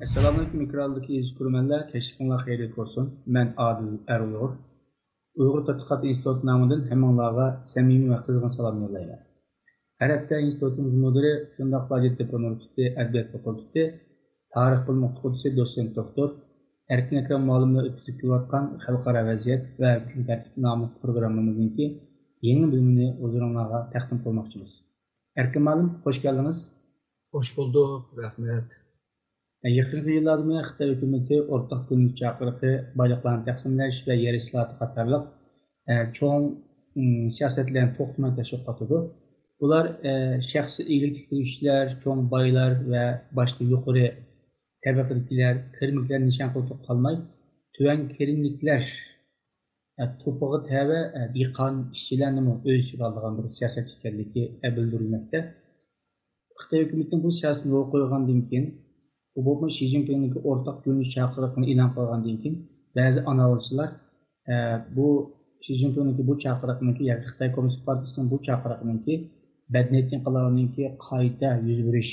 Assalamualaikum mikraldaki izkurmenler, keşifler xeyirlik olsun. Ben Adil Erulur. Uyghur Tadqiqat İnstitutu namıdan hemenlarga samimi ve kızgın salam yollaylar. Her hafta institutumuz müdürü Şundaq Hacettepe Üniversitesi Edebiyat Fakültesi Tarih Bilimi Okutuvchisi Doçent Doktor Erkin Ekrem Muallimle ötküzüp kelayotgan Xalqaro vaziyat ve kun tartibi namlı programımızınki yeni bölümünü huzurunuzga taqdim qilmoqchimiz. Erkin Muallim, hoş geldiniz. Hoş bulduk, rahmet. Yaqinqi yillarda Xitoy hukumati o'rtaq kunlik chaqiriqi, bayliqlarni taqsimlash va yer islohoti qatorliq cho'ng siyosatlarni to'xtamay tashviqotidi. Bular shaxsiy iyilik qilishlar, cho'ng boylar va boshqa yuqori tabaqadagilar kirmiklar nishon qilib qolmay, tuvan kirimliklar to'pig'i tava dehqon ishchilarni o'z ichiga olgan bir siyosat ekanligi bildirilmoqda. Xitoy hukumatining bu siyosatini yo'l qo'ygandan keyin bu Xi Jinping'in ortak günlük çağrılarını ilan kılgandan keyin bazı analizler bu Xi Jinping'in bu çağrılarının yani Xitoy Komünist Partisi'nin bu çağrılarının Bednet inqilabının qayta yüz veriş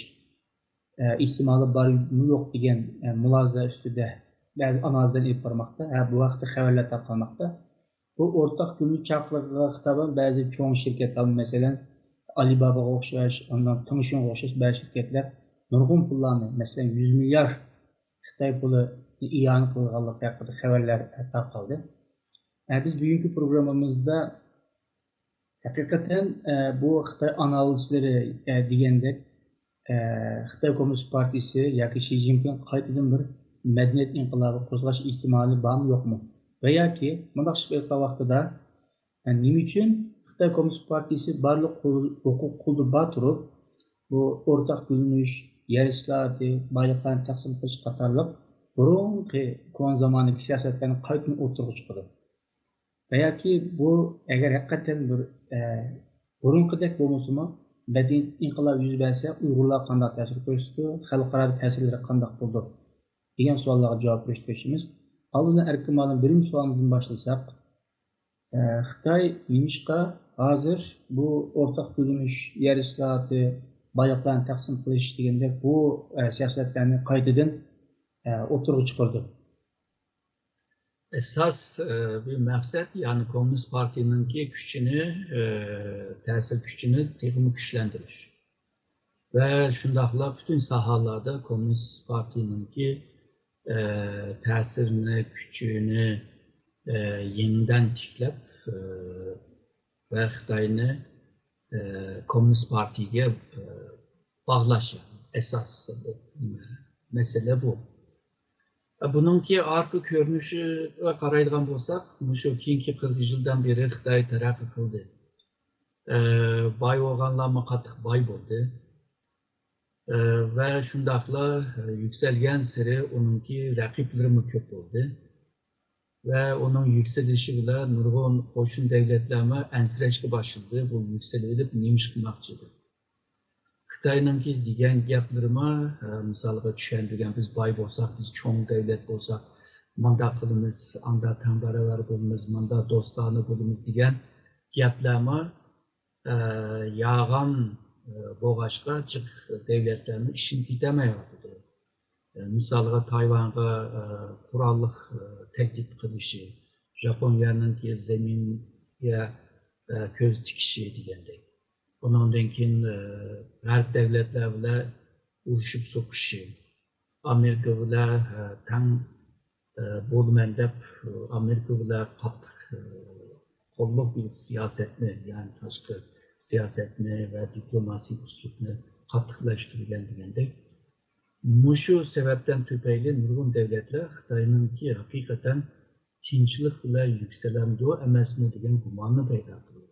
ihtimali var mı yok degan mulohaza ustida bazı analizlar ilib bormoqda. Bu vaqtda xabarlar tarqalmoqda. Bu ortak günlük çağrılarga xitoban bazı cho'ng shirkatlar, masalan Alibaba'ga o'xshash, ondan Tumshunga o'xshash bazı shirkatlar nurg'un pullarni, masalan 100 milyar Xitoy puli iyon qilganligi haqida xabarlar tarqaldi. Biz bugungi programmamizda haqiqatan bu Xitoy analizlari degandek Xitoy Komünist Partisi yoki Xi Jinping qaytadan bir madaniyat inqilobi qo'zg'ash ehtimoli bormi yo'qmi? Va yoki bunday shikayatlar vaqtida nima uchun Xitoy Komünist Partisi barliq huquq qo'lda bor turib bu o'rtaq bo'linish, yer islohoti, bayliqlarni taqsim qilish qatorliq burungi kon zamonidagi siyosatlarni qaytadan o'tirg'i chiqadi. Va yoki bu agar haqiqatan bir burungidek bo'lmasimi, madaniyat inqilobi yuz bersa Uyg'urlar qanday ta'sir ko'rsatdi, xalqaro ta'sirlari qanday bo'ldi degan savollarga javob berish peşimiz. Oldindan Erkin Muallim birinchi savolimizdan boshlasak, Xitoy nimishqa hozir bu o'rtaq bo'linish, yer islohoti, bayliqlarni taqsim qilish deganda bu siyosatlarni qaytadan o'tirg'i chiqardi. Esas bir maksat yani Komünist Parti'nin gücünü, tesir gücünü tekrar güçlendiriş. Ve şundakla bütün sahalarda Komünist Parti'nin tesirini, gücünü yeniden tiklep ve Xitay'ını Komünist Parti'ye bağlaşan esas mesele bu. Bununki arka görünüşü ve qaraydigan bolsak, şu keyinki 40 yıldan beri Xitay taraqqiy qildi. Bay olganlarma qattiq bay bo'ldi. Ve şundaqla yükselgen siri onunki raqiblarimi ko'p bo'ldi. Ve onun yükselişi bilan nurg'un qo'shni davlatlarga ansirashga başladı. Bu yükselib nemish qilmoqchidir. Xitoyninki degan gaplarima misolga tushuntirgan, biz boy bo'lsak, biz cho'ng davlat bo'lsak, manda qilamiz, anda tang baravar bo'lamiz, manda do'stona bo'lamiz degan gaplarma yağan bo'g'ashqa jiq davlatlarni ishini ketamayapti. Misolga Tayvan'a qurolliq tehdit qilishi, Japoniyaninki zaminga ko'z tikishi degandek. Ondan keyin g'arb davlatlar bilan urushib so'kishi, Amerika bilan tang bo'lman deb Amerika bilan qattiq qo'llab bir siyosatni, ya'ni tashqi siyosatni va diplomasiy uslubni qattiqlashtirgan degandek. Mushu sebepten tüpeyli nurg'un davlatlar Xitoyninki haqiqatan tinchlik bilan yuksalamdi emasmi degan gumonni paydo qildi.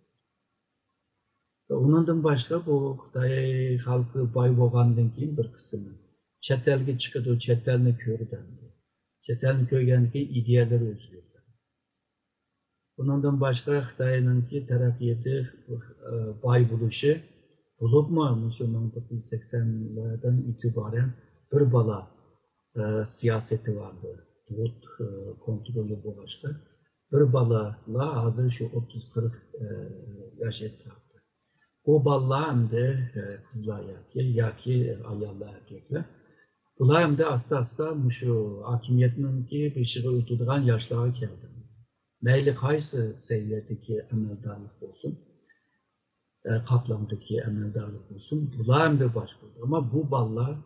Ondan başqa bu Xitoy xalqi boy bo'lgandan keyin bir qismi chet elga chiqadi, chet elni ko'rdi. Chet elni ko'rgandan keyin ideyalar o'zgardi. Ondan başqa Xitoyninki taraqqiyoti boy bo'lishi bo'libmi, shu 1980'lardan itibaren bir bala siyaseti vardı. Dört kontrolü bo'lishdi. Bir bala hazır şu 30-40 yaş etrafı. O ballar hem de kızlar yoki ayollar erkeklar Bular hem de asta şu hakimiyetinki beşiği ötüdüğün yaşlara geldi. Meyli kaysı seviyedeki emeldarlık olsun, katlamdaki emeldarlık olsun, bular hem de başvurdu. Ama bu ballar,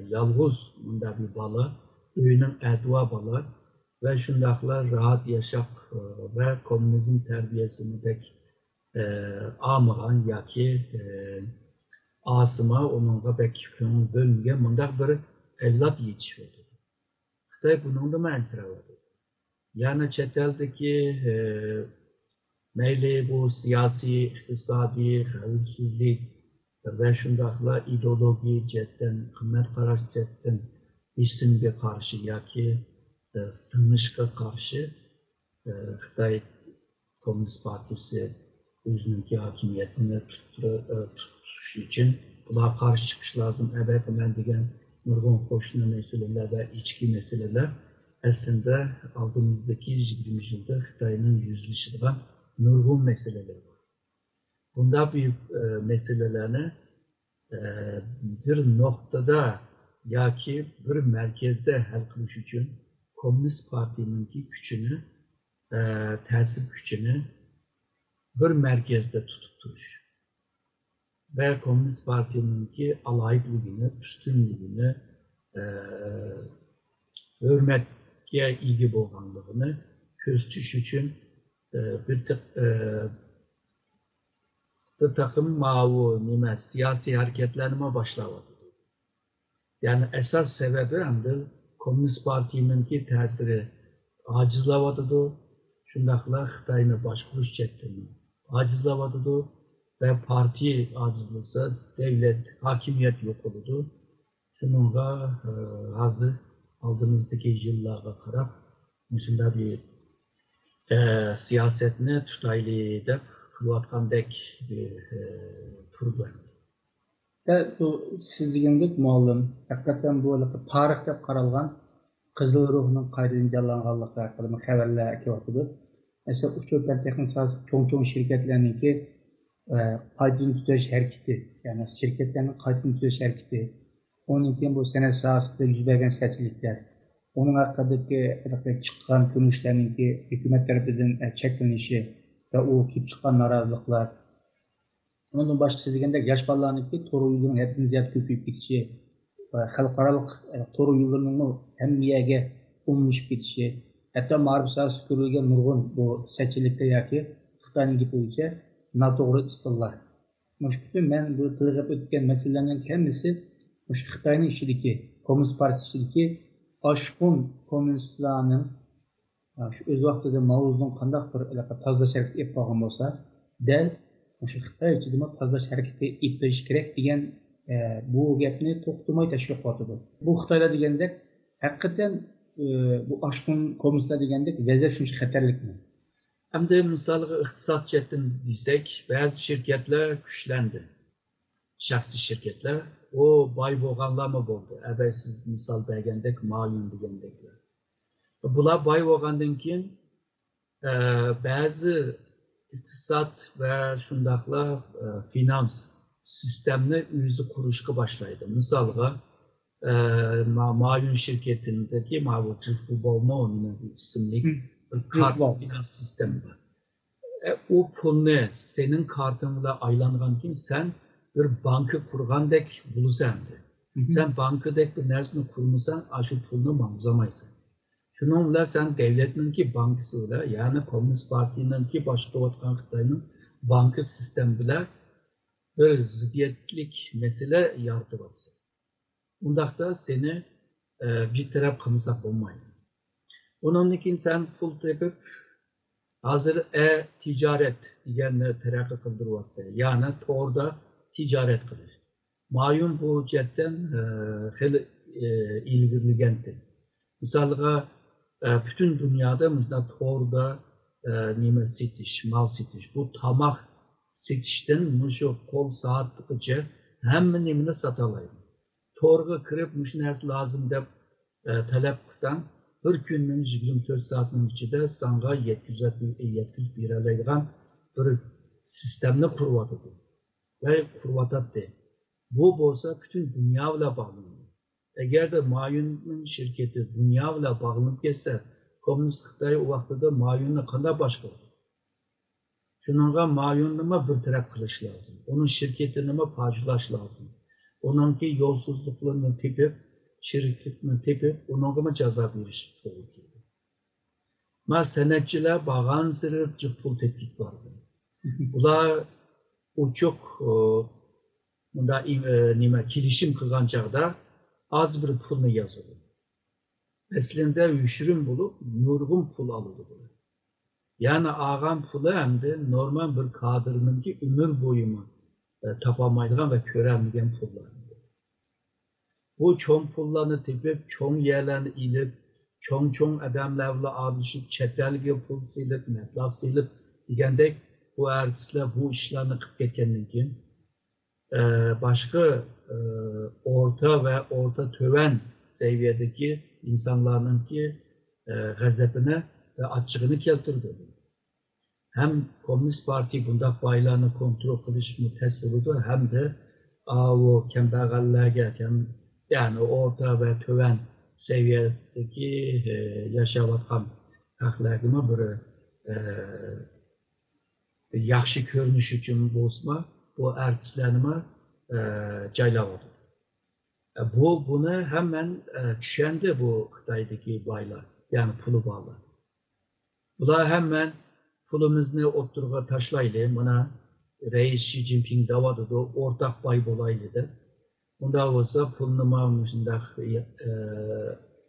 yalğız bunda bir bala, öyünün edva bala ve şundaklar rahat yaşak ve komünizm terbiyesini pek almayan ya ki asıma onunla pek köngül bölmegen mundaq bir evlat yetişiyordu. Xitay bunun da mensire vardı. Yani chet eldeki meyli bu siyasi, iktisadi, xavfsizlik ve şundaqla ideoloji cetten, kıymet qarash cetten isimge karşı ya ki sığınışqa karşı Xitay Komünist Partisi özününki hakimiyetini tutuş için buna karşı çıkış lazım. Evet, ben degen nurgun hoşuna meseleler ve içki meseleler aslında aldığımızdaki 20 yılda Xitay'ın yüzleşilen nurgun meseleler var. Bunda bir meselelerini bir noktada ya ki bir merkezde hal kılış için Komünist Parti'ninki gücünü, tesir gücünü bir merkezde tutup duruş. Ve Komünist Parti'ninki alaylıgını, üstünlüğünü, hürmetke ilgi boğanlığını köstüş için bir takım siyasi hareketlenme başlamadı. Yani esas sebebi hem de Komünist Parti'ninki tesiri acizlavadıdı. Şundakla Xitay'ını başvuruş çektiğini acizlavadıdı ve parti acizlasa devlet, hakimiyet yok oldu. Şununla hazır aldığımızdaki yıllara karab şunda bir siyasetini tutaylı dep kılvatqandek bir turdu. Bu siz degендek muallim, hakikaten bu tarih dep qaralgan Qızıl ruhunun qaytadan canlanganlığı hakkında haberler kelýärdi. Mesela uçurtma texnik çoğun şirketlerninki qaytadan tüzəş hareketi, yani şirketlerin qaytadan tüzəş hareketi, onun için bu sene sahasında yüz bergen seçilikler, onun hakkındaki çıkan kılmışlarınki hükümet tarafından çekilişi ve o kip çıkan narazılıklar. Ondan başkası degендek yaş balalarınki toru uygunun hepimiz ziyade köpüyüp gitişi, xalqaralıq toru yıllarının hem yege ummuş bitişi, hatta marif sahası görülgen nurgun bu seçilikte yaki Xitayning gibi boyunca noto'g'ri istillar. Bütün ben bu tılgıp ötken meselelerin kendisi Xitayning içindeki, Komünist Partisi içindeki aşkın komünistlarının şu öz vaqtida Mao'nun qandaq bir tazlash hareketi ep qo'ygan bo'lsa, del o'sha Xitoy ichida tazlash hareketi eplish kerak degan bu gapni to'xtamay tashviq qilyapti. Bu Xitoylar degandek haqiqatan bu aşkın komünistlar degandek vaziyat shuncha xatarlikmi? Hem de misalga iktisat cetten desek, bazı şirketler güçlendi. Şahsi şirketler, o bay boğanlar mı oldu? Evet, siz misal beğendek, malum degendekler. Bular bay boğandan keyin bazı iktisat ve şundakla finans sistemini özü kuruşqa başlaydı. Misalga malum şirketindeki mavucu futbolma onun isimli kart finans sistemi var. O pulunu senin kartınla aylangan keyin sen bir banka kurgandek bulusandı. Sen bankadek bir nersini kurmasan, aşı pulunu mamzamaysın. Şununla sen devletinki bankasıyla, yani Komünist Parti'ninki başlayotgan Xitayning banka sistemi bilan bir ziddiyetlik mesele yaratıvarsın. Undaqda seni bir taraf qılmasak bolmaydı. Onun için sen pul tepip hazır ticaret deganni taraqqiy qildiryapsa, yani to'g'rida ticaret qilish. Malum bu cetten xil ilgirligenti. Misalga bütün dünyada to'g'rida nima setish, mal setish. Bu tamaq setishdan şu qo'l soatgacha hamma nimani satalaydi. To'g'riga kirib mush narsa lazım deb talab qilsang, bir kunning 24 saatning ichida sanga 700 beralaydigan bir sistemni quryapti ve quryapti. Bu bo'lsa bütün dünya bilan bog'langan. Eğer de mayunun şirketi dünya ile bağlanıp geçse, Komünist Xitay o vaxtda mayunla qanday başqardı? Şununla mayunlama bir taraf kılış lazım. Onun şirketini pajlaş lazım. Onunki yolsuzluklarını tepip, şirketini tepip, onunla ceza veriş gerekiyor. Ma senetçiler bağın sırrı pul tetkik vardı. Ular o çok bunda kilişim kılgan çağda az bir pulunu yazıldı. Aslında yüşürüm bulup nurgun pul alırdı. Yani ağam pulu hem de normal bir kadrının ki ömür boyu tapamaydıgan ve körelmegen pullar. Bu çoğun pullarını tepip, çoğun yerlerini ilip, çoğun adamlarla arışıp, çetelge pul silip, meblağ silip, degandek bu artistler bu işlerini kıp ketkendan keyin başka orta ve orta töven seviyedeki insanların ki gazabını ve açığını keltirdi. Hem Komünist Parti bunda baylarını kontrol kılış test olurdu, hem de o kembergallerge, yani orta ve töven seviyedeki yaşavatkan haklarına bir yaxşı görünüş için bozma, bu artistlerine caylavadı. Bunu hemen düşendi bu Xitay'daki baylar, yani pulu bağlar. Bunlar hemen pulumuzni oturga taşlaylı, buna Reis Xi Jinping davadı da ortak bay bolaylı da. Bunda olsa pulunu mağmuşunda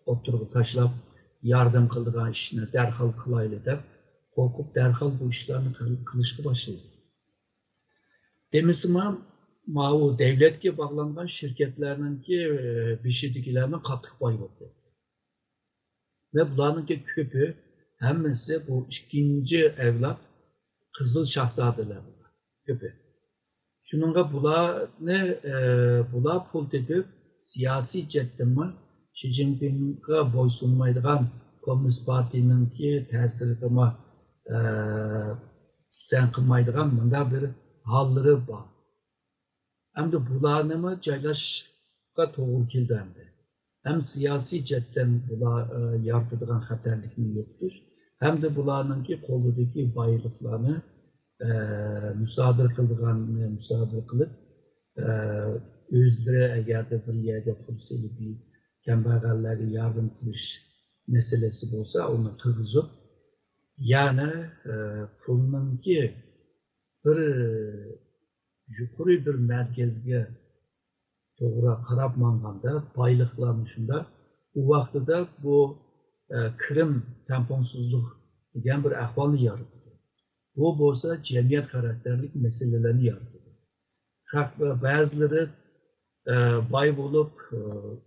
oturga taşlap yardım kıldığın işini derhal kılaylı da. Korkup derhal bu işlerini kılışkı başladı. Demisima o devletke bağlanan şirketlerinin ki bişirdikilerine katkı payı oldu. Ve bunların ki köpü hemmesi bu ikinci evlat Kızıl Şahzadeler köpü. Şununla bular pul tepip siyasi cettinme Xi Jinping'e boysunmaydıgan Komünist Parti'nin ki tesirine sen kılmaydıgan bunda bir halları var. Hem de bularını caylaşka toğul kildi hem de. Hem siyasi cetten bular yartıdığan xatarlikini yoktur. Hem de bularının ki koludaki bayılıklarını müsaade kılıp özleri eğer de bir yerde pulseli bir kembergalleri yardım kılış meselesi olsa onu kırgızıp yani pulunun ki bir yukarı bir merkezge doğru karab manganda baylıklanmışında bu vaxtıda bu Kırım tamponsuzluk degen bir ahvalni yarattı. Bu bolsa cemiyet karakterlik meselelerini yarattı. Bazıları bay bulup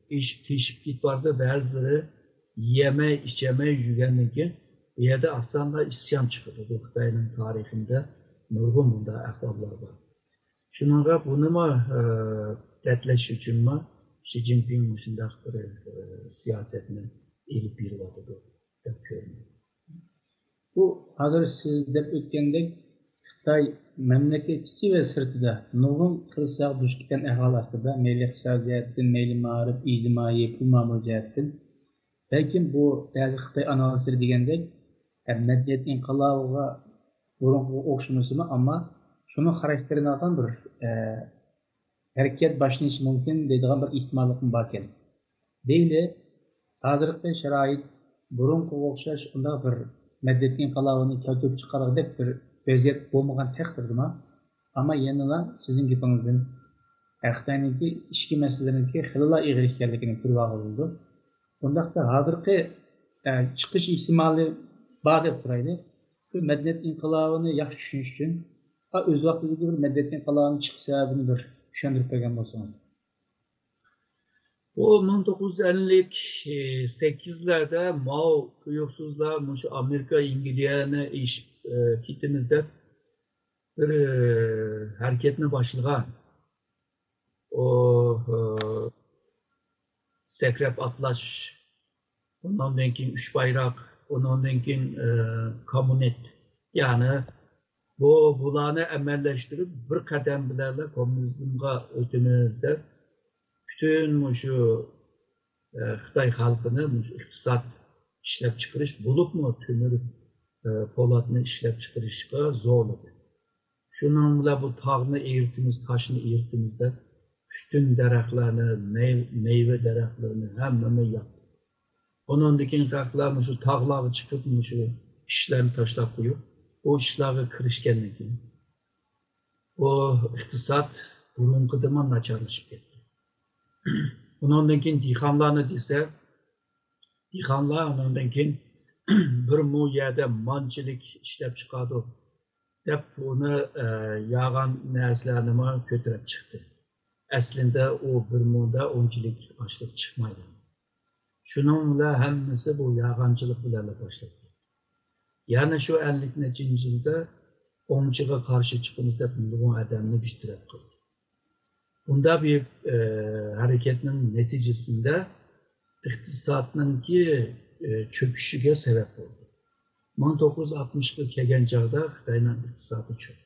iş teşvik git vardı, bazıları yeme içeme yügenliği bir yerde aslında isyan çıkıyordu. Bu Xitay'ın tarihinde nurgun bunda ahvallar var. Şununla bunu mu dertleş için mi Xi Jinping şundak bir siyasetini elip bir vadı görünüyor. Bu hazır siz dep ötkendek Xitay memleketçi ve sırtıda nurgun kırsak duş giten ahval aslında meyli iqtisadiyatin, meyli marif, ictimai, pul mamul cihetin. Belki bu bazı Xitay analizleri degendek medeniyet inqilabıga burunqu okşumasını ama şunun karakterini alan bir hareket başlayışı mümkün deydiğen bir ihtimallıqım var ekan. Deyli, hazırkı şerait burunqu okşaş unda bir medeniyet inqilabını keltirip çıkarıp bir vaziyet bolmagan takdirde ama yanıla sizin gepinizden Xitayninki içki meselelerinki xilala ig'ir ekanligini ko'rib oldi. Bundaqda hazırkı chiqish ihtimoli bor deb turaylik. Şu medeniyet inqilabını yaxshi tushunish uchun o'z vaqtida bir medeniyet inqilabini chiqish sababini bir tushuntirib bergan bo'lsangiz. O 1958'lerde Mao tuyuksuzla şu Amerika İngiltere'ne iş gittiğimizde bir hareketine başlayan o Sekrep Atlaş, ondan denkin Üç Bayrak, ondan denkin Komünet, yani bularını emelleştirip bir kadem bilerle komünizmga ötümüzde bütün şu Xitay xalqini iqtisod ishlab chiqarish bo'libmi temir po'latni ishlab chiqarishga zo'rladi. Shuning bilan bu tog'ni eritimiz, toshni eritimizda bütün daraxtlarni, meyve daraxtlarini hammani yaptı. Ondan keyin xalqlar şu tog'larga chiqib şu ishlarni tashlab qo'yib, o ishlarga kirishgandan keyin o iqtisod burunqidan nacharlashib ketdi. Ondan keyin dehqonlarni desa, dehqonlar ondan keyin bir mu yerda manchilik ishlab chiqadi deb buni yağan narsalarni ko'tarib chiqdi. Aslında o bir muda onchilik açlık çıkmaydı. Şununla hemmisi bu yağancılık bilen başladı. Yani şu 50'інші yılda onçıga karşı çıkımızda bu adamını bitirip kıldı. Bunda bir hareketinin neticesinde iktisadının ki çöküşüge sebep oldu. 1960'lı kelgen çağda Xitay'ın iktisadı çöktü.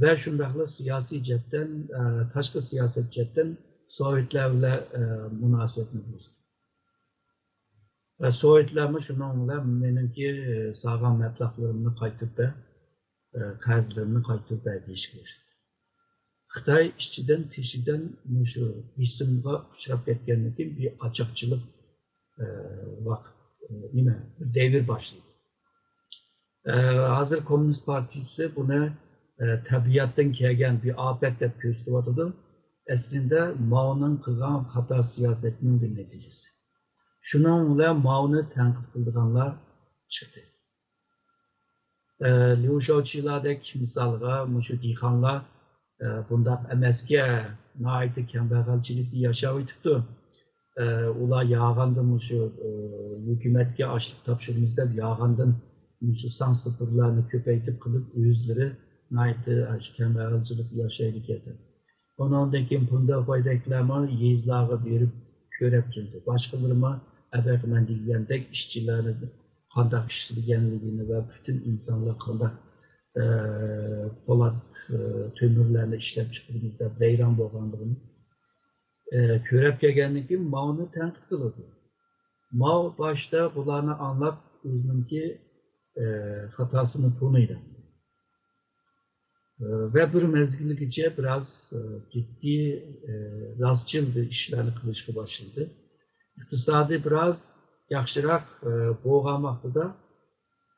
Ve şundakla siyasi cepten, taşkı siyaset cepten Sovyetlerle münasebetini bozdu. Ve Sovyetlerle şununla benimki sağlam meblağlarını kaytıp da, qarzlarını kaytıp da değişikleşti. Xitay işçiden, teşiden şu bisimga uçrap ketkenlik bir açıkçılık bir devir başladı. Hazır Komünist Partisi bunu tabiattan kelgen bir afet deb ko'rsatadi. Aslında Mao'nun qilgan xato siyosatining bir neticesi. Şunun bilan Mao'ni tanqid qilganlar chiqdi. Liu Shaoqilardek misolga shu dehqonlar bundaq emasga nihoyatda kambag'alchilikda yashab o'tibdi. Ular yağandan shu hukumatga ochlik topshiramiz deb yağandan shu san sıfırlarni ko'paytib qilib o'zlari nihoyatda kambag'alchilik yashaydi edi. Ondan keyin bunda foydalilarni yezlarga berib ko'rib keldi. Boshqalarga abaqman degandek ishchilarni qanday ishlaganligini va bütün insonlar qanday po'lat to'mirlarni ishlab chiqarishda vayron bo'lganligini ko'rib kelgandan keyin Mao'ni tanqid qildi. Mao boshda bularni anlab o'zininki xatosini to'naydi. Ve bir mezgillikçe biraz ciddi rastçıl işlerini kılışkı başladı. İktisadi biraz yaxşırak boğamakta da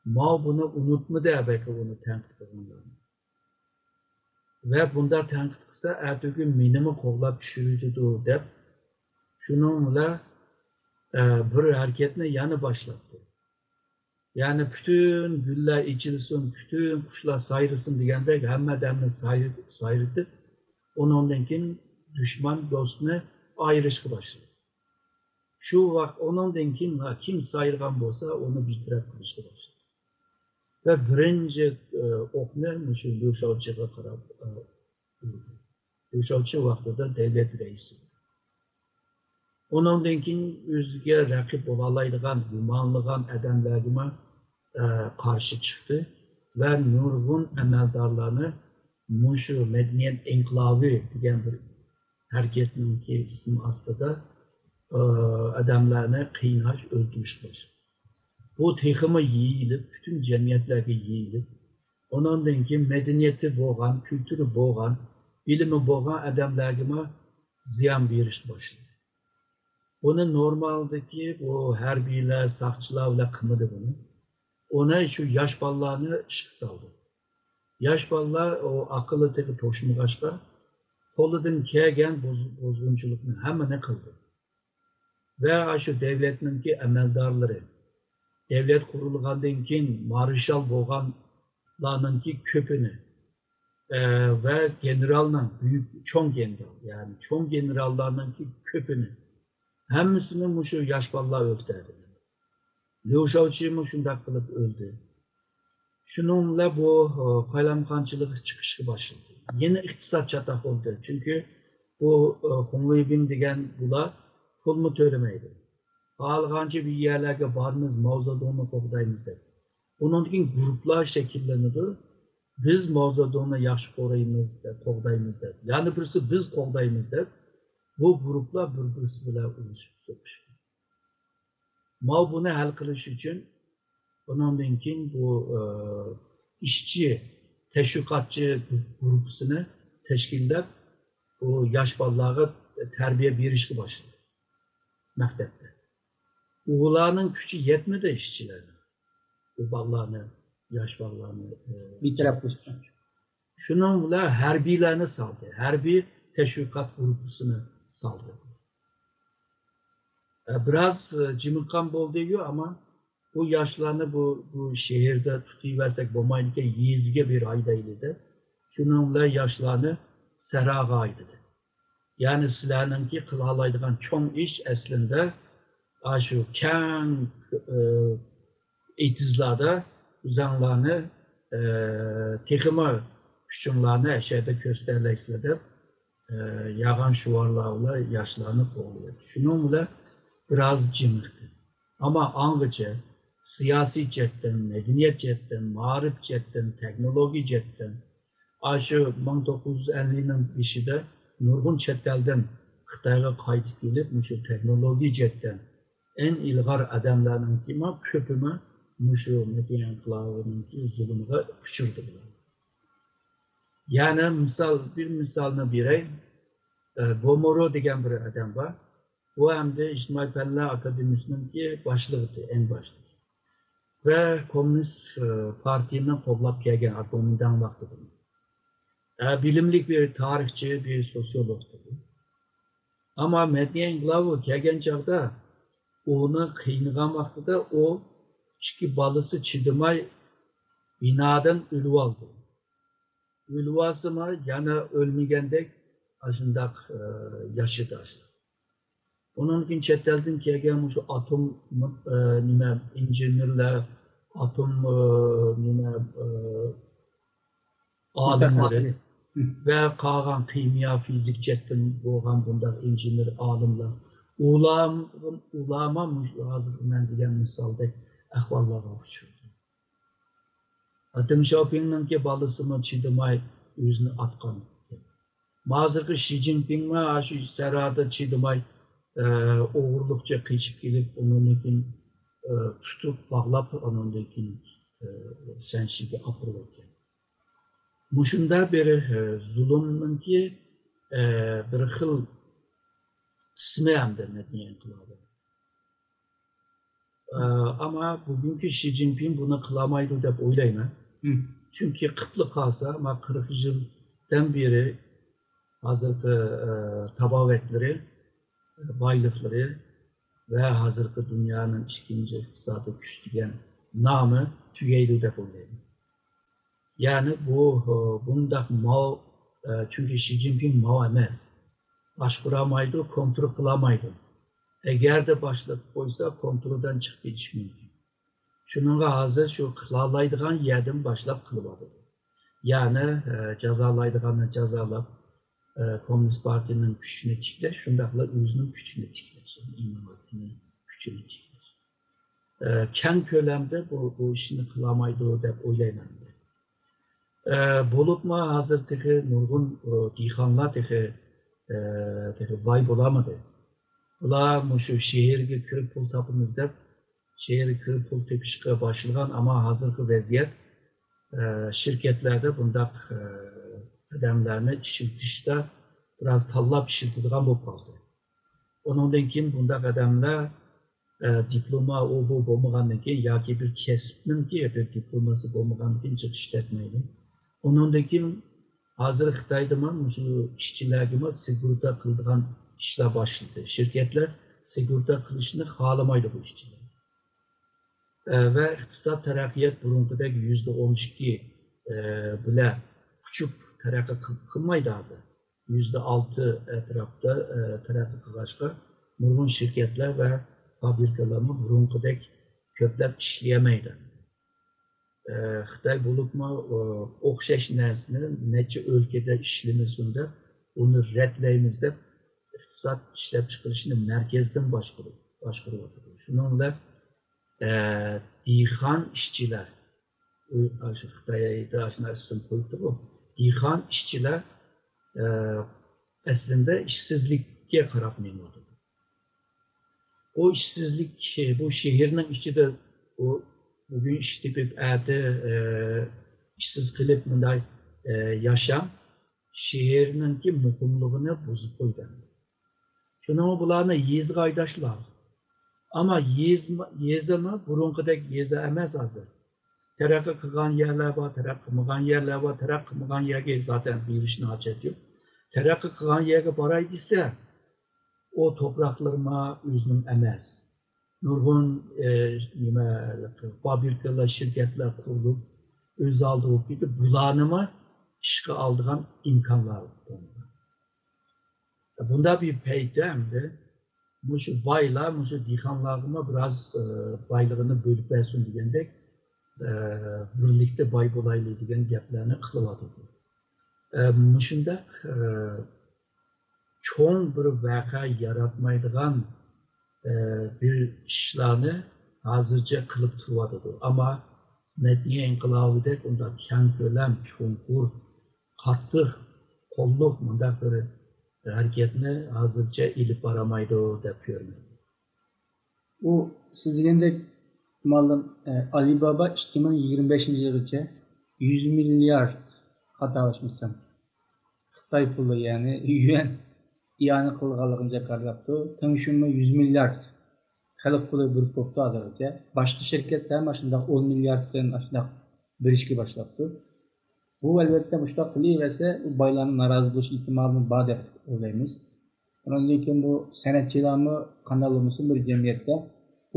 Mao bunu unutmadı belki onu tenkit kılınlarını. Ve bunda tenkit kısa ertesi minimi koğlap düşürüydü deyip şununla bir hareketini yanı başlattı. Yani bütün güller içilsin, bütün kuşlar sayrılsın degende hammadan sayrıtıp ondan keyin düşman dostunu ayrışkı başladı. Şu vaqt ondan keyin kim sayrılgan bolsa onu bitirib qilishga başladı. Ve birinci okni shu Liu Shaoqiga qarab urdi. Liu Shaoqi vaqtida davlat raisi. Ondan keyin o'ziga raqib bo'la oladigan, gumonlagan odamlarga karşı çıktı ve nurgun emeldarlarını Muşu Medeniyet Enklavi degan bir hareketinin ismi aslında adamlarını qiynash, öldürüş başladı. Bu teximi yiyilip, bütün cemiyetlerge yiyilip, ondan keyin medeniyeti boğan, kültürü boğan, bilimi boğan adamlarga ziyan beriş başladı. Bunu normaldeki bu harbiyler, saqchilar bilan qilmadi bunu. Ona şu yaş ballarını ışık saldı. Yaş ballar o akıllı teki toşmagaçka koludan kelgen bozgunçulukni hammani qildi. Ve şu devletninki emeldarları, devlet kurulgandan keyin marshal bo'lganlarninki köpünü ve generalның büyük çoğ general yani çoğ generallarninki köpünü hammasini şu yaş ballar öldürdü. Liu Shaoqi şunday qilib öldü. Şununla bu qaylamqanchilik chiqishga başladı. Yeni iqtisod çatak oldu. Çünkü bu Hunveibin degan bular pulni to'lamaydi. Xohlagancha bir yerlarga bormiz, mavzudonni qo'g'daymiz deb. Undan keyin guruhlar shakllanadi. Biz mavzudonni yaxshi qo'raymiz deb, qo'g'daymiz deb. Yani birisi biz qo'g'daymiz deb bu gruplar bir-birisi bilan uruşib so'qishgan. Buni hal qilish uchun bundan keyin bu ishchi tashviqotchi guruhini tashkillab bu yosh bolalarga tarbiya berishga boshladi maktabda. Ularning kuchi yetmadi ishchilarga. Bu bolalarni, yosh bolalarni bitirib qo'yishdi. Shuning bilan harbiylarni soldi. Harbiy tashviqot guruhini soldi. Biraz jimiqqan bo'ldi-yu, ama bu yoshlarni bu shaharda tutayversak bo'lmaydigan yezga bir haydaydi. Shuning bilan yoshlarni saraga haydadi. Yani sizlarninki qila oladigan cho'ng ish aslida shu kang etizlarda uzanlarni texima kuchinglarni ashada ko'rsatalaysizlar deb yağan şuvarlarla yaşlarını kovuluyor. Şunun bile biraz cimrikti. Ama anlıca siyasi cetten, medeniyet cetten, marif cetten, teknoloji cetten, aşı 1950'nin işide nurgun chettelden Xitayga qaytib kelib, şu teknoloji cetten en ilgar adamlarının kima köpüme şu medeniyen kılavının ki zulümüne uçurdular. Yani bir misalını birey, Bomoro degan bir adam var. Bu hem de İctimai Fənlər Akademisinin ki başlığıdır, en başlığı. Ve Komünist Parti'nin qo'llab kelgan Akomidan vaqti bu. Bilimlik bir tarihçi, bir sosyologdur. Ama Medeniyen İnqilabı kelgan chog'da onu qiynagan vaqtida o ikki balası chidamay binadan o'lib oldi. O'lib olsa yana o'lmagandek aşındak yaşıdı aşındak. Onun için chet eldan kelgan şu atom injenerlar, atom olimlari ve qolgan kimyo fizik chetdan bo'lgan bunday injener olimlar ulama hozir men degan misoldek ahvollarga uchradi. Deng Xiaoping'ninki bolasimi chidamay o'zini otgan. Hazırki Xi Jinping şu sarada chidamay o'g'irlikcha qichib kelib, undan tutup bağlab, ondan keyin Shanshiga olib o'tgan. Mushunda bir zulmninki bir xil ismi hamda Medeniyen İnqilobi. Ama bugünkü Xi Jinping bunu qılamaydı deb o'ylayman. Çünkü qilib qolsa, 40 yıldan beri hazırki tabovatları, baylıkları ve hazırki dünyanın ikinci iktisadi güç degan namı tugaydi deb o'ylayman. Yani bundaq Mao, çünkü Xi Jinping Mao emas. Boshqaramaydi, kontrol qilamaydi. Eğer de başlab qo'ysa, kontroldan chiqib ketish mumkin. Shuningga hozir shu qilaoladigan yerdan boshlab qilyapti. Yani jazolaydiganni jazolab, Komünist Parti'nin gücünü tiklash, shundaqla o'zining gücünü tiklash, inovatning gücünü tiklash. Keng ko'lamda bu ishni qilamaydi deb o'ylayman. Bo'libmi hozir tehi nurg'un dehqonlar tehi boy bo'lolmadi. Ular shu shaharga kirib pul topamiz deb shaharga kirib pul tepishga boshlagan, ama hozirgi vaziyat şirketlerde bundaq adamlarni ishlatishda biraz tanlab ishlatadigan bo'lib qoldi. Ondan keyin bundaq adamlar diploma bu bo'lmagandan keyin yoki bir kasbninki bir diplomasi bo'lmagandan keyin chiqib ishlatmaydi. Ondan keyin hozir Xitoyda shu ishchilarga sigorta qiladigan ishlar boshladi. Shirkatlar sigorta qilishni xohlamaydi bu ishchilar. Ve iqtisod taraqqiyot burunqidek %12 bilan uçup taraqqiy qilmaydi hozir. %6 etrafda taraqqiy qilishga nurg'un shirkatlar va fabrikalarni burunqidek ko'plab ishlayamaydi. Xitoy bo'libmi o'xshash narsani necha o'lkada ishlamasin deb uni radlaymiz deb iqtisod ishlab chiqarishni markazdan boshqaryapti. Shuning bilan dehqon ishchilar, shu Xitoyda shuna ism qo'yibdi bu. Dehqon ishchilar aslında ishsizlik işsizlikке karab mengudi. O işsizlik, bu şehirning ichida o bugün ish tepib işsiz qilib bunday yaşam şehirninki muqimligini buzib qo'ygan. Shuning bularni yezga aydash lazım. Ama yezimi burunqidek yeza emas hozir. Taraqqiy qilgan yerlar bor, taraqqiy qilmagan yerlar bor, taraqqiy qilmagan yerga zaten berishni hojat yo'q. Taraqqiy qilgan yerga boray desa, o topraklarıma özünün emas. Nurgun fabrikalar, şirketler kurulup öz aldığı gibi bulanıma işe aldığım imkanlar bulundu. Bunda bir peydemdi. Bu şu baylar, bu şu dihanlarıma biraz baylığını bölüp versin diyendek birlikte bay bulaylı diyen gaplarını kılıvadı. Müşündak çoğun bir vaka yaratmaydıgan bir işlerini hazırca kılıp turvadıdı. Ama Medeniye İnkılabı'da onda kent kölam, çoğunkur, katlı, kolluk bundak bir hareketini hazırca ilip aramaydı dep görünüyor. Bu siz degandek malum Alibaba 2025 yılgacha 100 milyard xatolaşmasam Xitoy puli ya'ni yuan iyani qilganligini jakarlabdi. Tengshunmi 100 milyard xalq puli bir bo'pti hozirgacha. Boshqa shirkatlar mana shunday 10 milliarddan shunday berishga boshlabdi. Bu albatta mushtaq qilaversa u boylarning norozi bo'lish ehtimoli bor deb o'ylaymiz. Lekin bu san'atchilarni qanday bo'lmasin bir jamiyatda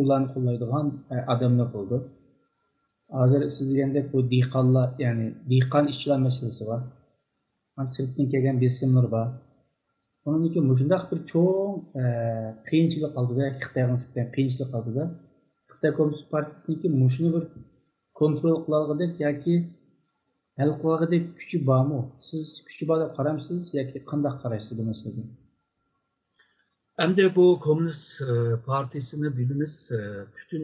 ularni qo'llaydigan odamlar bo'ldi. Hozir siz degandek bu dehqonlar, ya'ni dehqon ishchilar masalasi bor. Sirtdan kelgan besimlar bor. Onun için shunday bir cho'ng qiyinchilik oldida, Xitoyga nisbatan qiyinchilik oldida Xitoy Kommunist Partiyasiniki shuni bir kontrol qiladigan yoki hal qiladigan kuchi bormi? Siz kuchi bor deb qaramsiz yoki qanday qaraysiz bu masalaga? Hem de bu Komünist Partisi'ni bilimiz bütün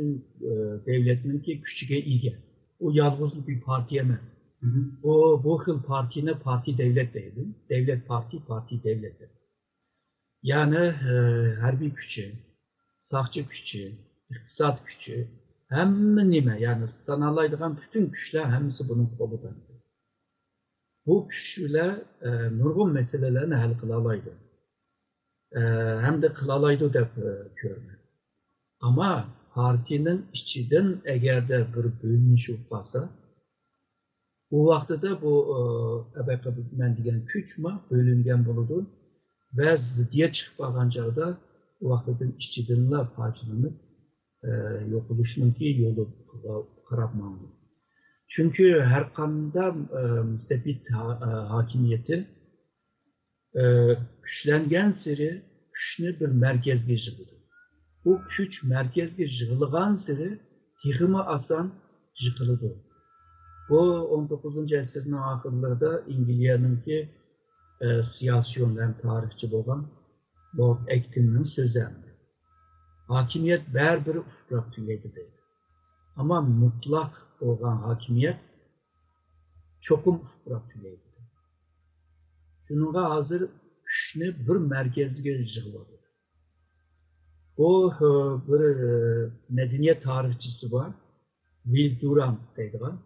devletninki küçüge iyi. O yalnız bir parti emez. Bu xil partine parti devlet deydi. Devlet parti, parti devlet deydi. Yani harbiy kuchi, saqchi kuchi, iqtisod kuchi, hamma nima, yani sanalaydigan bütün kuchlar hammasi buning qo'lida. Bu kuchlar nurg'un masalalarni hal qila oladi. Hem de kılalaydı dep görünür. Ama partinin içinden eğer de bir bölünüş olsa, bu vakti de bu ben diyen küç mü bölüngen buludu ve zıddiye çıkıp bağınca bu vaktin içidenler parçalanıp yok oluşununki yolu karabmandı. Çünkü her kanunda müstebit hakimiyeti güçlengen seri güçlü bir merkezge yığıldı. Bu güç merkezge yığılgan seri tihimi asan yıkıldı. Bu 19. asırın ahırlarda İngilizce'ninki siyasiyon hem tarihçi olan Lord Acton'un sözündi. Hakimiyet bir ufrak tüyledi dedi. Ama mutlak olan hakimiyet çokum ufrak tüyledi. Şununla hazır güçlü bir merkezge yığıldı. O bir medeniyet tarihçisi var. Will Durant deydiğen.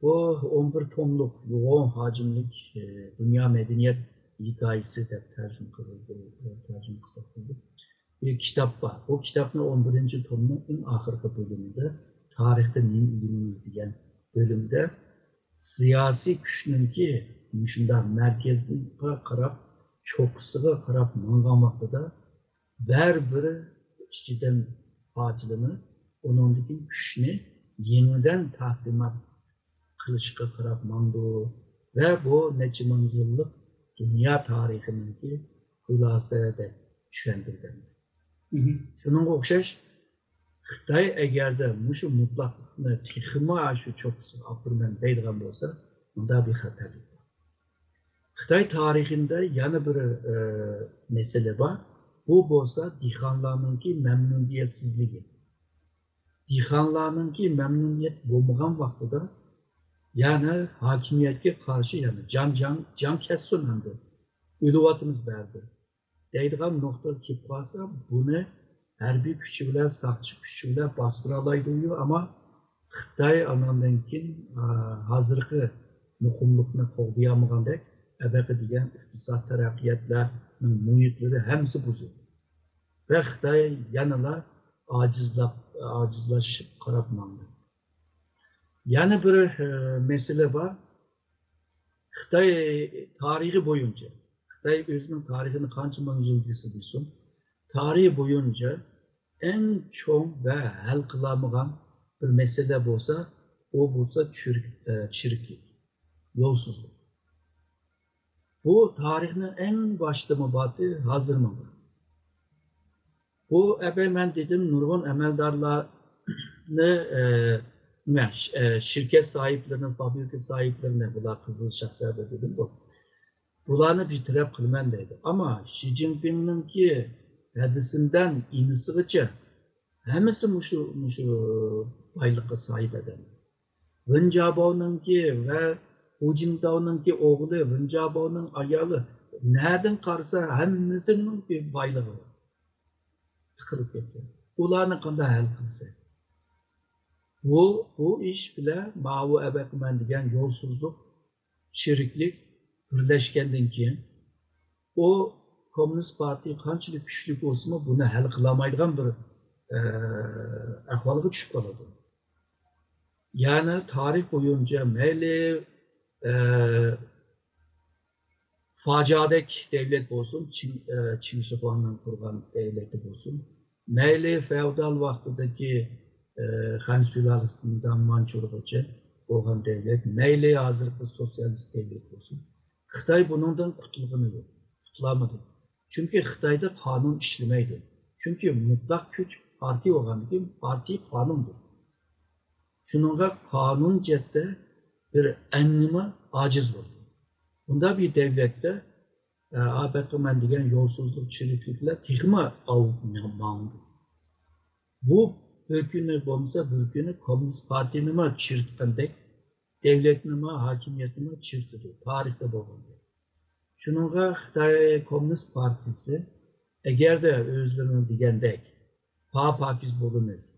O 11 tomluk yoğun hacimlik dünya medeniyet hikayesi de tercüme kılındı. Bir kitap var. O kitabın 11. tomunun en ahırkı bölümünde tarihte neyin bilimiz diyen bölümde siyasi güçlünki şunda merkezine karab, çoksıga karab mangan vaxtıda bir içiden hacılığını, onundaki güçünü yeniden tahsimat kılışka karab mandu ve bu neçe yıllık dünya tarihindeki hülasaya da düşendirdi. Şunun okşaş, Xitay eğer de şu mutlaklıkını tiximi şu çoksıga apırmen deydiğen olsa, bunda bir hatarlık var. Xitay tarihinde yana bir mesele var. Bu olsa dihqonlarninki memnuniyetsizligi. Dihqonlarninki memnuniyet bo'lmagan vaqtida yani hakimiyetga qarshi yani can kessin endi. O'lyapmiz baribir. deydigan noktaga kelib qolsa, buni harbiy kuchi bilan, saqchi kuchi bilan bostira oladi ama Xitoy andan keyin hozirgi muqimlikni qo'llayolmagandek, abaqa degan iqtisod taraqqiyotlarning muhitlari hammasi buzildi. Ve Xitoy yanıla acizlaşıp qarab mandi. Yani bir mesele var. Xitoy tarihi boyunca, Xitoy özünün tarihini qancha ming yil desa desin, tarihi boyunca en çoğ ve hal qilamagan bir mesele bo'lsa, o bo'lsa çiriklik, yolsuzluk. Bu tarihinin en başta mı batı, hazır mı? Bu ben dedim nurgun emeldarlarını şirket sahiplerinin, fabrika sahiplerine bunlar kızıl şahsiyede dedim bu. Bunlarını bir taraf kılmen dedi. Ama Xi Jinping'in ki hadisinden inisiğice hemisi muşu baylıkı sahip eden. Wen Jiabao'nun ki ve Hu Jintao'nun ki oğlu Wen Jiabao'nun ayalı nereden karsa hemmisinin bir baylığı var. Tıkılıp ketken. Ularını qanday hal qilsa. Bu iş bile mavu ebekmen degan yolsuzluk, şiriklik birleşkenden keyin o Komünist Parti qanchalik kuchli bo'lsa buni hal qilolmaydigan bir ahvolga tushib qoladi. Yani tarih boyunca mayli faciadek devlet olsun, Çin Şihuan'dan kurgan devleti olsun, mayli feodal vaxtidagi Han sülalesinden Mançurgacha bo'lgan devlet, mayli hozirgi sosyalist devlet olsun. Xitoy bundan qutulgani yo'q, qutulamadı. Çünkü Xitoyda qonun ishlamaydi. Çünkü mutlak kuch parti bo'lgandan keyin parti qonundur. Şununla kanun cette bir ennime aciz oldu. Bunda bir devlette ABK'men degan yolsuzluk, çiriklikler texmi avmandı. Bu bir günü olmasa bir günü Komünist Parti'nime çirtgandek, devletnime, hakimiyetnime çirtdi. Tarihte bo'lganda. Şununla Xitoy Komünist Partisi eğer de özlerinin degandek pakiz bo'lamiz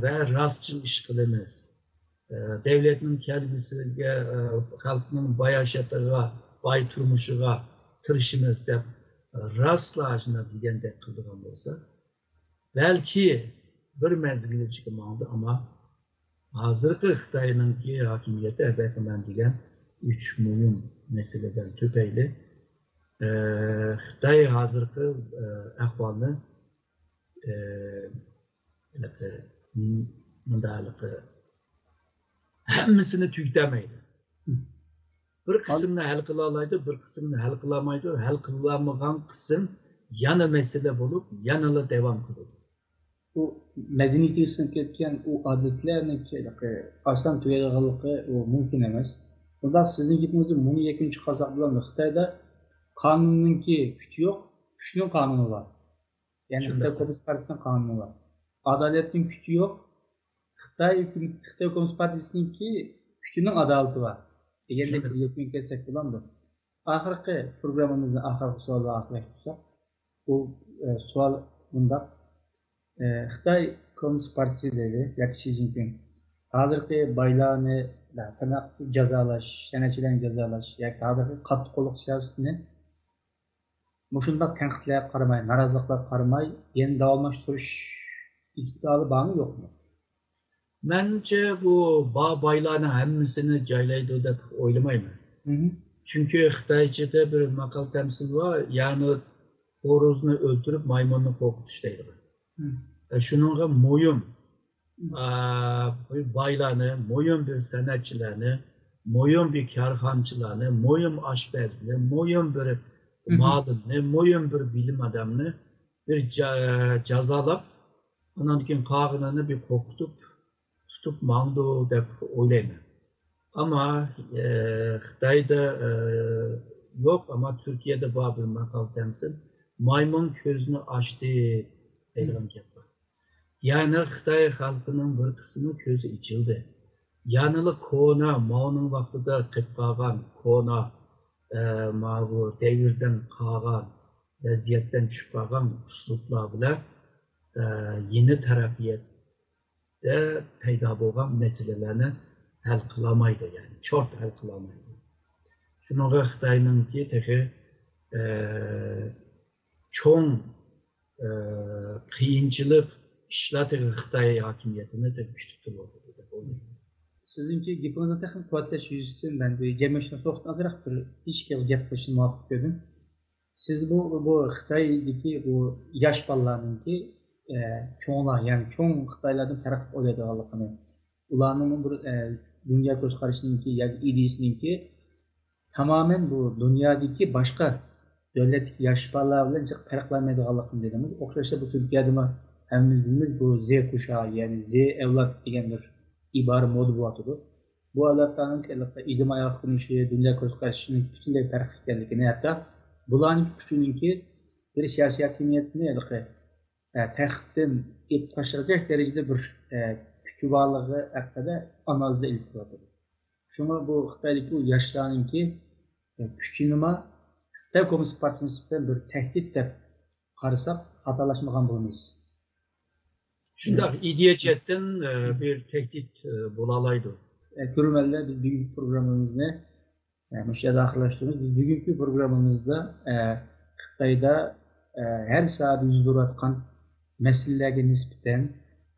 ve rastçıl iş qilamiz, devletinin kelgisiga, xalqning bayashatig'iga, boy turmushiga tirishimiz deb rastlashni degandek qildigan bo'lsa, belki bir mezgil chiqmadi, ama hozirgi Xitoyninki hokimiyati abaqiman degan üç muhim meseleden tüpeyli Xitoy hozirgi ahvolni mundaqlıqı hemmisini tüytemeyle. Bir kısmını hal kılalaydı, bir kısmını hal kılamaydı. Hal kılamagan kısım yana mesele bulup yanıla devam kılıyor. Bu medeniyetisin ketken o adetlerini aslan tüyelgalıqı o mümkün emas. Bunda sizin gitmenizde bunu yakın çıkarsak bulan Xitoyda kanununki gücü yok, güçlü kanunu var. Yani Xitoy Komünist Partisi'nin kanunu var. Adaletin gücü yok. Xitoy Komünist Partisi'ninki gücünün adaleti var. Eğer de biz yakın ketsek bulandır. Ahirki programımızın ahirki sualı aklaşırsak, bu sual bunda Xitoy Komünist Partisi dedi, yani Xi Jinping, hazırki baylarını tırnaqsız cazalaş, seneçilerini cazalaş, yani hazırki katı kolluk siyasetini muşundaq tenqitler qaramay, narazılıqlar qaramay, yeni davamlaştırış iktidarı var mı yok mu? Bence bu baylarının hemmisini caylaydı deb oylamayman. Çünkü Xitoychada bir maqal temsil var, yani horozni öldürüp maymunni qo'rqitish deydi. Şununla moyum baylarını, moyum bir sanatçılarını, moyum bir karxançılarını, moyum aşpezini, moyum bir malını, moyum bir bilim adamını bir cazalap, ondan keyin qag'inini bir qo'rqitib tutup mağdu deb o'ylayman. Ama Xitoyda yok, ama Türkiye'de bor bir maqal temsil, maymun ko'zini ochdi deydigan gap bor. Yani Xitoy xalqining bir qismi ko'zi ichildi. Yanılı kona, Mao'nun vaqtida qilib qolgan kona, bu devirden qolgan vəziyyətdən düşüb qalğan üslublar bilan yeni tərəfiyyətdə peyda bolğan məsələlərini həll qılamaydı, yəni çox həll qılamaydı. Şununla Xitayınınki təxi çoğ qiyinçilik işlər təxi Xitay hakimiyyətini də güclü tutulurdu deyə oynayır. Sizinki gepinizin texnik kuvvetleş yüzüsün ben bir cemiyetine soğuktan azırak bir iş gep kılışını muhabbet gördüm. Siz bu Xitay'daki bu yaş ballarınki çoğuna yani çoğun Xitaylardan taraf olaydıqalıqını, ularının bir dünya göz karışınınki yani ideyisininki tamamen bu dünyadaki başka devletteki yaş ballar bilen çok farklanmaydıqalıqını dediğimiz. Okşaşta bu Türkiye'de mi hemimiz bu Z kuşağı yani Z evlat degen bir ibare modu bu atıdı. Bu evlatlarının ictimai akınışı, dünya göz karışının bütünlüğü fark etkenlikini hatta buların küçüğününki bir siyasi hakimiyetini təxtdən ip taşıracaq derecede bir küçü varlığı hakkında analizde ilk vardır. Şuna bu Xitay'daki o yaşlarınki küçüğünüme Xitay Komünist Partisi'nden bir tehdit de qarısaq hatalaşmağan bulunuz. Şundaq ideya cəhətdən bir tehdit bolalaydı. Görməlilə biz bugünkü programımızda müşahidə axırlaşdığımız biz bugünkü programımızda Xitayda her saat yüz duratqan məsələlərə nisbətən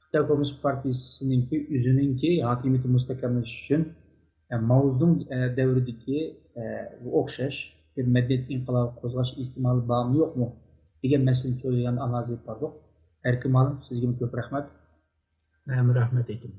Xitay Komünist Partisininki üzününki hakimiyyəti müstəkamləşmiş üçün Mao'nun devrideki oxşaş bir medeniyet inqilabı qozğaş ihtimali bağımlı yok mu degan məsələni söyleyen analiz etdik. Erkim Hanım, sizге köp rahmet. Mən rəhmət edim.